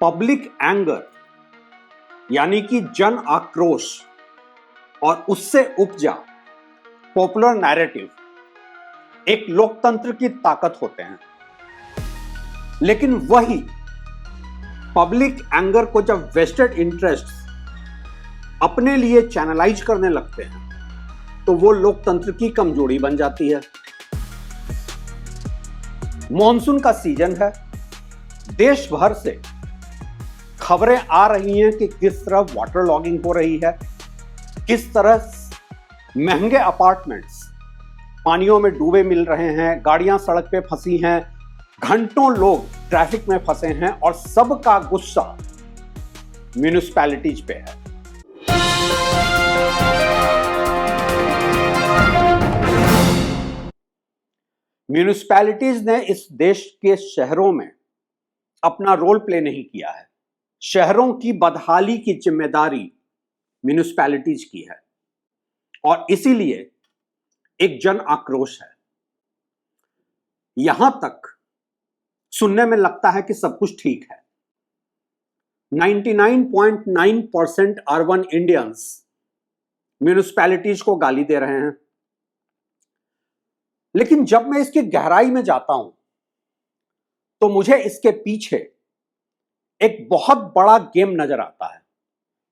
Public anger यानी कि जन आक्रोश और उससे उपजा पॉपुलर नैरेटिव एक लोकतंत्र की ताकत होते हैं। लेकिन वही पब्लिक एंगर को जब वेस्टेड इंटरेस्ट्स अपने लिए चैनलाइज करने लगते हैं तो वो लोकतंत्र की कमजोरी बन जाती है। मॉनसून का सीजन है, देश भर से खबरें आ रही हैं कि किस तरह वाटर लॉगिंग हो रही है, किस तरह महंगे अपार्टमेंट्स पानियों में डूबे मिल रहे हैं, गाड़ियां सड़क पे फंसी हैं, घंटों लोग ट्रैफिक में फंसे हैं और सबका गुस्सा म्यूनिसिपैलिटीज पे है। म्यूनिसिपैलिटीज ने इस देश के शहरों में अपना रोल प्ले नहीं किया है। शहरों की बदहाली की जिम्मेदारी म्यूनिसिपैलिटीज की है और इसीलिए एक जन आक्रोश है। यहां तक सुनने में लगता है कि सब कुछ ठीक है। 99.9% अर्बन इंडियंस म्यूनिसिपैलिटीज को गाली दे रहे हैं। लेकिन जब मैं इसकी गहराई में जाता हूं तो मुझे इसके पीछे एक बहुत बड़ा गेम नजर आता है।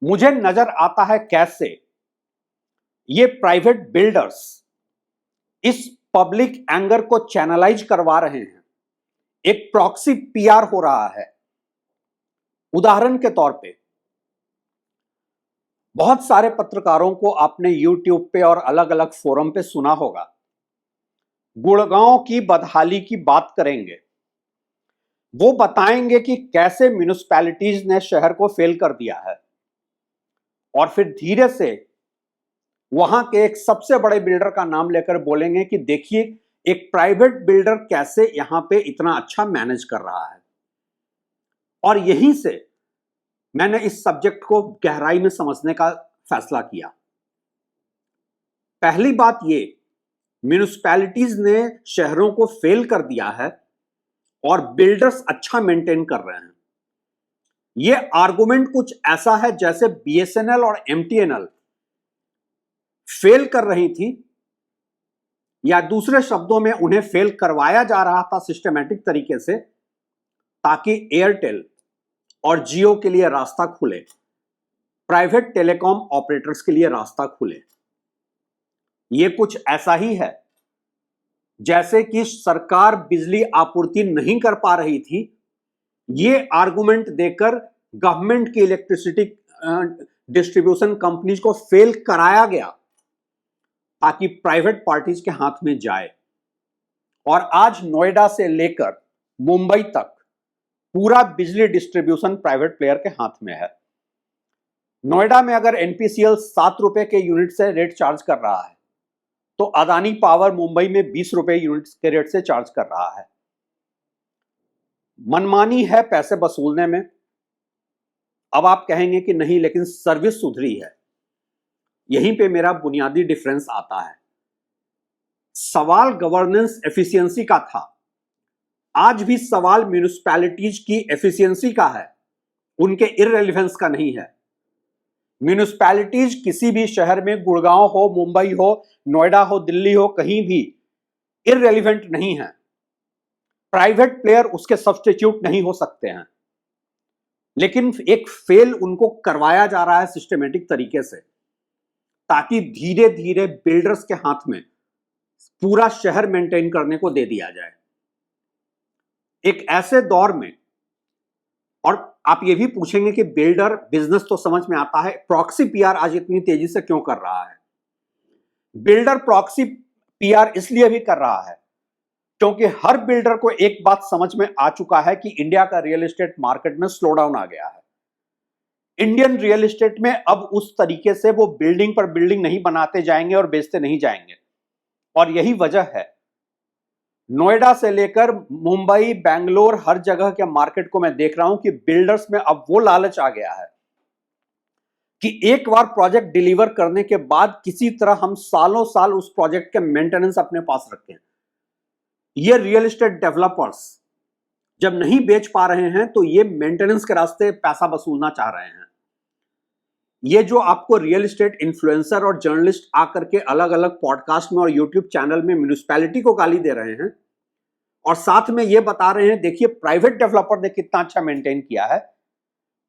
मुझे नजर आता है कैसे ये प्राइवेट बिल्डर्स इस पब्लिक एंगर को चैनलाइज करवा रहे हैं। एक प्रॉक्सी पीआर हो रहा है। उदाहरण के तौर पे बहुत सारे पत्रकारों को आपने यूट्यूब पे और अलग अलग फोरम पे सुना होगा, गुड़गांव की बदहाली की बात करेंगे। वो बताएंगे कि कैसे म्यूनिसिपैलिटीज ने शहर को फेल कर दिया है और फिर धीरे से वहां के एक सबसे बड़े बिल्डर का नाम लेकर बोलेंगे कि देखिए एक प्राइवेट बिल्डर कैसे यहां पे इतना अच्छा मैनेज कर रहा है। और यहीं से मैंने इस सब्जेक्ट को गहराई में समझने का फैसला किया। पहली बात ये, म्यूनिसिपैलिटीज ने शहरों को फेल कर दिया है और बिल्डर्स अच्छा मेंटेन कर रहे हैं। यह आर्गुमेंट कुछ ऐसा है जैसे बीएसएनएल और एमटीएनएल फेल कर रही थी, या दूसरे शब्दों में उन्हें फेल करवाया जा रहा था सिस्टमैटिक तरीके से, ताकि एयरटेल और जियो के लिए रास्ता खुले, प्राइवेट टेलीकॉम ऑपरेटर्स के लिए रास्ता खुले। यह कुछ ऐसा ही है जैसे कि सरकार बिजली आपूर्ति नहीं कर पा रही थी, ये आर्गुमेंट देकर गवर्नमेंट की इलेक्ट्रिसिटी डिस्ट्रीब्यूशन कंपनीज को फेल कराया गया ताकि प्राइवेट पार्टीज के हाथ में जाए। और आज नोएडा से लेकर मुंबई तक पूरा बिजली डिस्ट्रीब्यूशन प्राइवेट प्लेयर के हाथ में है। नोएडा में अगर एनपीसीएल 7 रुपए के यूनिट से रेट चार्ज कर रहा है तो अदानी पावर मुंबई में 20 रुपए यूनिट के रेट से चार्ज कर रहा है। मनमानी है पैसे वसूलने में। अब आप कहेंगे कि नहीं, लेकिन सर्विस सुधरी है। यहीं पे मेरा बुनियादी डिफरेंस आता है। सवाल गवर्नेंस एफिशिएंसी का था, आज भी सवाल म्यूनिसिपैलिटीज की एफिशिएंसी का है, उनके इररिलेवेंस का नहीं है। म्यूनिसिपैलिटीज किसी भी शहर में, गुड़गांव हो, मुंबई हो, नोएडा हो, दिल्ली हो, कहीं भी इररिलेवेंट नहीं है। प्राइवेट प्लेयर उसके सब्स्टिट्यूट नहीं हो सकते हैं। लेकिन एक फेल उनको करवाया जा रहा है सिस्टमेटिक तरीके से, ताकि धीरे धीरे बिल्डर्स के हाथ में पूरा शहर मेंटेन करने को दे दिया जाए। एक ऐसे दौर में, और आप ये भी पूछेंगे कि बिल्डर बिजनेस तो समझ में आता है, प्रॉक्सी पीआर आज इतनी तेजी से क्यों कर रहा है? बिल्डर प्रॉक्सी पीआर इसलिए भी कर रहा है क्योंकि हर बिल्डर को एक बात समझ में आ चुका है कि इंडिया का रियल एस्टेट मार्केट में स्लो डाउन आ गया है। इंडियन रियल एस्टेट में अब उस तरीके से वो बिल्डिंग पर बिल्डिंग नहीं बनाते जाएंगे और बेचते नहीं जाएंगे। और यही वजह है, नोएडा से लेकर मुंबई, बेंगलोर, हर जगह के मार्केट को मैं देख रहा हूं कि बिल्डर्स में अब वो लालच आ गया है कि एक बार प्रोजेक्ट डिलीवर करने के बाद किसी तरह हम सालों साल उस प्रोजेक्ट के मेंटेनेंस अपने पास रखें। ये रियल एस्टेट डेवलपर्स जब नहीं बेच पा रहे हैं तो ये मेंटेनेंस के रास्ते पैसा वसूलना चाह रहे हैं। ये जो आपको रियल एस्टेट इन्फ्लुएंसर और जर्नलिस्ट आकर के अलग अलग पॉडकास्ट में और यूट्यूब चैनल में म्युनिसिपैलिटी को गाली दे रहे हैं और साथ में ये बता रहे हैं देखिए प्राइवेट डेवलपर ने कितना अच्छा मेंटेन किया है,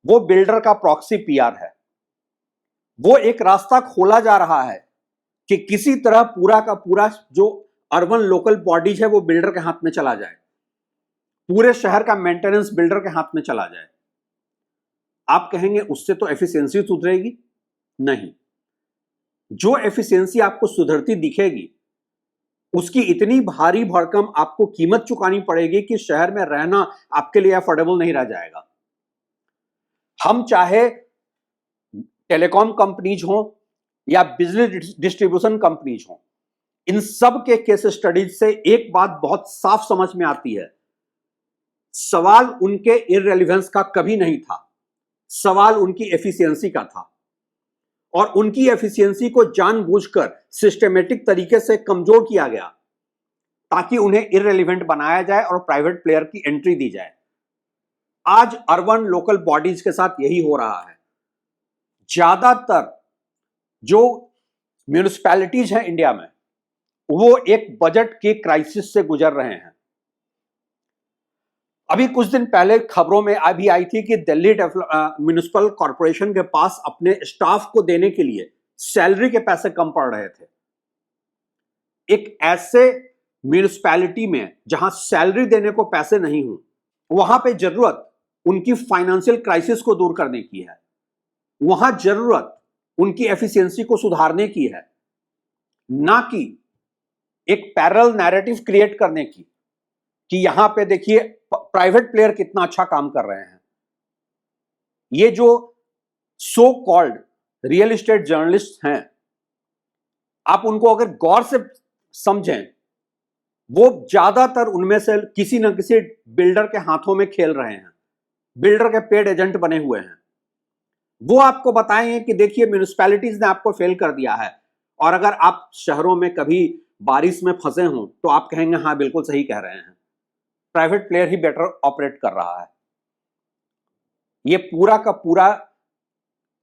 वो बिल्डर का प्रॉक्सी पीआर है। वो एक रास्ता खोला जा रहा है कि किसी तरह पूरा का पूरा जो अर्बन लोकल बॉडीज है वो बिल्डर के हाथ में चला जाए, पूरे शहर का मेंटेनेंस बिल्डर के हाथ में चला जाए। आप कहेंगे उससे तो एफिशिएंसी सुधरेगी? नहीं, जो एफिशिएंसी आपको सुधरती दिखेगी उसकी इतनी भारी भरकम आपको कीमत चुकानी पड़ेगी कि शहर में रहना आपके लिए अफोर्डेबल नहीं रह जाएगा। हम चाहे टेलीकॉम कंपनीज हो या बिजली डिस्ट्रीब्यूशन कंपनीज हो, इन सब के केस स्टडीज से एक बात बहुत साफ समझ में आती है, सवाल उनके इररिलेवेंस का कभी नहीं था, सवाल उनकी एफिशिएंसी का था। और उनकी एफिशिएंसी को जानबूझकर सिस्टमेटिक तरीके से कमजोर किया गया ताकि उन्हें इररिलेवेंट बनाया जाए और प्राइवेट प्लेयर की एंट्री दी जाए। आज अर्बन लोकल बॉडीज के साथ यही हो रहा है। ज्यादातर जो म्युनिसिपैलिटीज हैं इंडिया में वो एक बजट के क्राइसिस से गुजर रहे हैं। अभी कुछ दिन पहले खबरों में अभी आई थी कि दिल्ली म्युनिसिपल कॉर्पोरेशन के पास अपने स्टाफ को देने के लिए सैलरी के पैसे कम पड़ रहे थे। एक ऐसे म्युनिसिपैलिटी में जहां सैलरी देने को पैसे नहीं हो, वहां पे जरूरत उनकी फाइनेंशियल क्राइसिस को दूर करने की है, वहां जरूरत उनकी एफिशिएंसी को सुधारने की है, ना कि एक पैरेलल नैरेटिव क्रिएट करने की कि यहां पे देखिए प्राइवेट प्लेयर कितना अच्छा काम कर रहे हैं। ये जो so called real estate journalist हैं, आप उनको अगर गौर से समझें, वो ज्यादातर उनमें से किसी न किसी बिल्डर के हाथों में खेल रहे हैं, बिल्डर के पेड एजेंट बने हुए हैं। वो आपको बताएंगे कि देखिए म्युनिसिपैलिटीज ने आपको फेल कर दिया है, और अगर आप शहरों में कभी बारिश में फंसे हो तो आप कहेंगे हाँ बिल्कुल सही कह रहे हैं, प्राइवेट प्लेयर ही बेटर ऑपरेट कर रहा है। ये पूरा का पूरा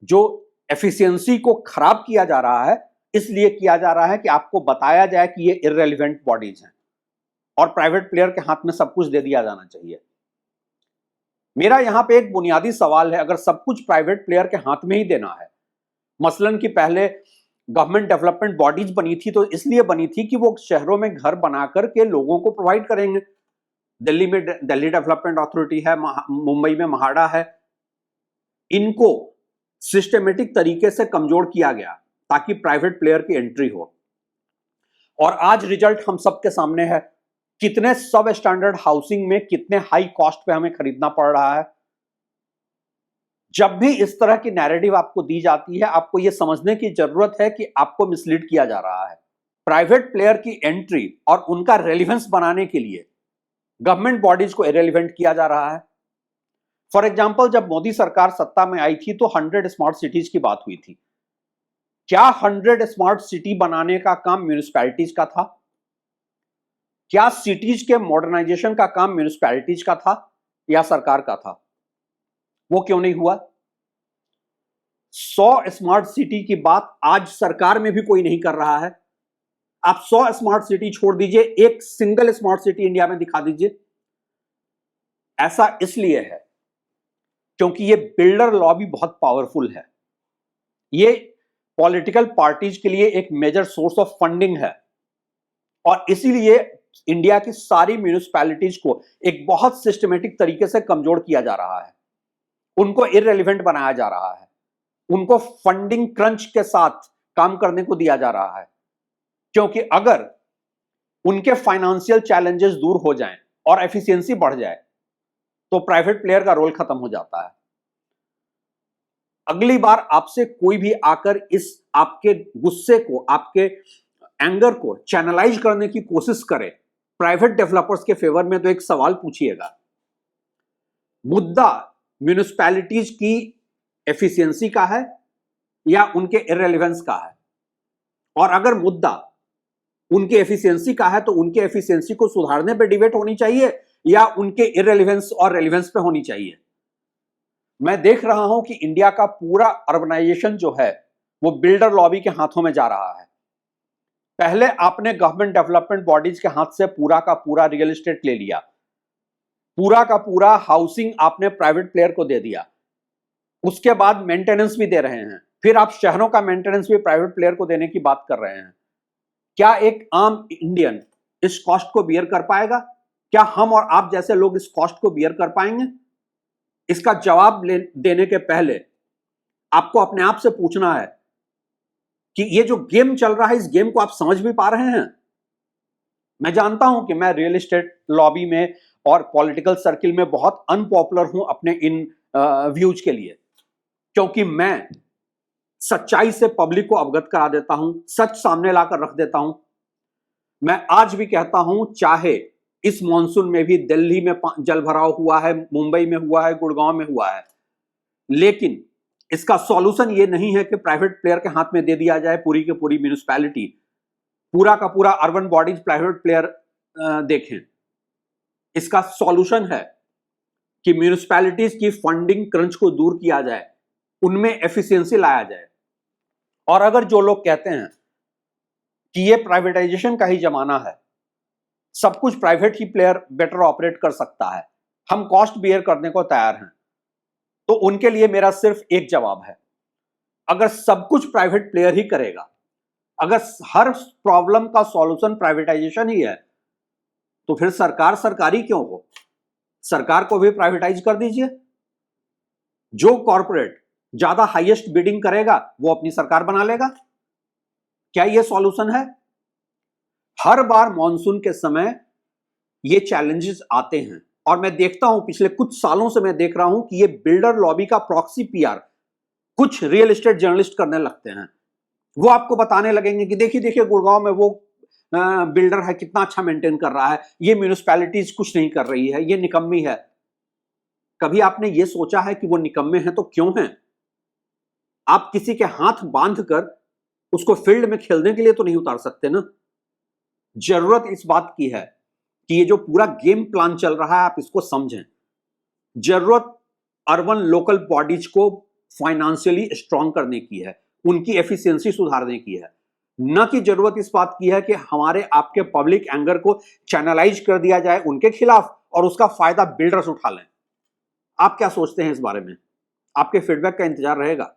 जो एफिशिएंसी को खराब किया जा रहा है इसलिए किया जा रहा है कि आपको बताया जाए कि ये इररिलेवेंट बॉडीज हैं और प्राइवेट प्लेयर के हाथ में सब कुछ दे दिया जाना चाहिए। मेरा यहां पे एक बुनियादी सवाल है, अगर सब कुछ प्राइवेट प्लेयर के हाथ में ही देना है, मसलन कि पहले गवर्नमेंट डेवलपमेंट बॉडीज बनी थी तो इसलिए बनी थी कि वो शहरों में घर बनाकर के लोगों को प्रोवाइड करेंगे। दिल्ली में दिल्ली डेवलपमेंट अथॉरिटी है, मुंबई में महाड़ा है। इनको सिस्टमेटिक तरीके से कमजोर किया गया ताकि प्राइवेट प्लेयर की एंट्री हो, और आज रिजल्ट हम सबके सामने है। कितने सब स्टैंडर्ड हाउसिंग में कितने हाई कॉस्ट पे हमें खरीदना पड़ रहा है। जब भी इस तरह की नैरेटिव आपको दी जाती है, आपको यह समझने की जरूरत है कि आपको मिसलीड किया जा रहा है। प्राइवेट प्लेयर की एंट्री और उनका रेलिवेंस बनाने के लिए गवर्नमेंट बॉडीज को इरेलीवेंट किया जा रहा है। फॉर एग्जाम्पल, जब मोदी सरकार सत्ता में आई थी तो 100 स्मार्ट सिटीज की बात हुई थी। क्या 100 स्मार्ट सिटी बनाने का काम म्युनिसिपैलिटीज का था? क्या सिटीज के मॉडर्नाइजेशन का काम म्युनिसिपैलिटीज का था या सरकार का था? वो क्यों नहीं हुआ? 100 स्मार्ट सिटी की बात आज सरकार में भी कोई नहीं कर रहा है। आप 100 स्मार्ट सिटी छोड़ दीजिए, एक सिंगल स्मार्ट सिटी इंडिया में दिखा दीजिए। ऐसा इसलिए है क्योंकि ये बिल्डर लॉबी बहुत पावरफुल है। ये पॉलिटिकल पार्टीज के लिए एक मेजर सोर्स ऑफ फंडिंग है, और इसीलिए इंडिया की सारी म्युनिसिपैलिटीज को एक बहुत सिस्टमेटिक तरीके से कमजोर किया जा रहा है, उनको इररिलेवेंट बनाया जा रहा है, उनको फंडिंग क्रंच के साथ काम करने को दिया जा रहा है। क्योंकि अगर उनके फाइनेंशियल चैलेंजेस दूर हो जाएं और एफिशिएंसी बढ़ जाए तो प्राइवेट प्लेयर का रोल खत्म हो जाता है। अगली बार आपसे कोई भी आकर इस आपके गुस्से को, आपके एंगर को चैनलाइज करने की कोशिश करे प्राइवेट डेवलपर्स के फेवर में, तो एक सवाल पूछिएगा, मुद्दा म्युनिसिपैलिटीज की एफिशिएंसी का है या उनके इररिलेवेंस का है? और अगर मुद्दा उनके एफिशिएंसी का है तो उनके एफिशिएंसी को सुधारने पर डिबेट होनी चाहिए, या उनके इररिलेवेंस और रेलिवेंस पे होनी चाहिए। मैं देख रहा हूं कि इंडिया का पूरा अर्बनाइजेशन जो है वो बिल्डर लॉबी के हाथों में जा रहा है। पहले आपने गवर्नमेंट डेवलपमेंट बॉडीज के हाथ से पूरा का पूरा रियल एस्टेट ले लिया, पूरा का पूरा हाउसिंग आपने प्राइवेट प्लेयर को दे दिया, उसके बाद मेंटेनेंस भी दे रहे हैं, फिर आप शहरों का मेंटेनेंस भी प्राइवेट प्लेयर को देने की बात कर रहे हैं। क्या एक आम इंडियन इस कॉस्ट को बियर कर पाएगा? क्या हम और आप जैसे लोग इस कॉस्ट को बियर कर पाएंगे? इसका जवाब देने के पहले आपको अपने आप से पूछना है कि ये जो गेम चल रहा है, इस गेम को आप समझ भी पा रहे हैं? मैं जानता हूं कि मैं रियल एस्टेट लॉबी में और पॉलिटिकल सर्किल में बहुत अनपॉपुलर हूं अपने इन व्यूज के लिए, क्योंकि मैं सच्चाई से पब्लिक को अवगत करा देता हूं, सच सामने लाकर रख देता हूं। मैं आज भी कहता हूं, चाहे इस मॉनसून में भी दिल्ली में जल भराव हुआ है, मुंबई में हुआ है, गुड़गांव में हुआ है, लेकिन इसका सॉल्यूशन ये नहीं है कि प्राइवेट प्लेयर के हाथ में दे दिया जाए पूरी की पूरी म्यूनिसिपैलिटी, पूरा का पूरा अर्बन बॉडीज प्राइवेट प्लेयर देखें। इसका सॉल्यूशन है कि म्यूनिसिपैलिटीज की फंडिंग क्रंच को दूर किया जाए, उनमें एफिशिएंसी लाया जाए। और अगर जो लोग कहते हैं कि ये प्राइवेटाइजेशन का ही जमाना है, सब कुछ प्राइवेट ही प्लेयर बेटर ऑपरेट कर सकता है, हम कॉस्ट बियर करने को तैयार हैं, तो उनके लिए मेरा सिर्फ एक जवाब है, अगर सब कुछ प्राइवेट प्लेयर ही करेगा, अगर हर प्रॉब्लम का सॉल्यूशन प्राइवेटाइजेशन ही है, तो फिर सरकार सरकारी क्यों हो? सरकार को भी प्राइवेटाइज कर दीजिए। जो कॉर्पोरेट ज्यादा हाईएस्ट बिडिंग करेगा वो अपनी सरकार बना लेगा। क्या यह सॉल्यूशन है? हर बार मॉनसून के समय ये चैलेंजेस आते हैं और मैं देखता हूं, पिछले कुछ सालों से मैं देख रहा हूं कि ये बिल्डर लॉबी का प्रॉक्सी पीआर कुछ रियल एस्टेट जर्नलिस्ट करने लगते हैं। वो आपको बताने लगेंगे कि देखिए देखिए गुड़गांव में वो बिल्डर है, कितना अच्छा मेंटेन कर रहा है, ये म्यूनिसिपैलिटीज कुछ नहीं कर रही है, ये निकम्मी है। कभी आपने ये सोचा है कि वो निकम्मे हैं तो क्यों हैं? आप किसी के हाथ बांधकर उसको फील्ड में खेलने के लिए तो नहीं उतार सकते ना। जरूरत इस बात की है कि ये जो पूरा गेम प्लान चल रहा है आप इसको समझें। जरूरत अर्बन लोकल बॉडीज को फाइनेंशियली स्ट्रांग करने की है, उनकी एफिशिएंसी सुधारने की है, न कि जरूरत इस बात की है कि हमारे आपके पब्लिक एंगर को चैनलाइज कर दिया जाए उनके खिलाफ और उसका फायदा बिल्डर्स उठा लें। आप क्या सोचते हैं इस बारे में? आपके फीडबैक का इंतजार रहेगा।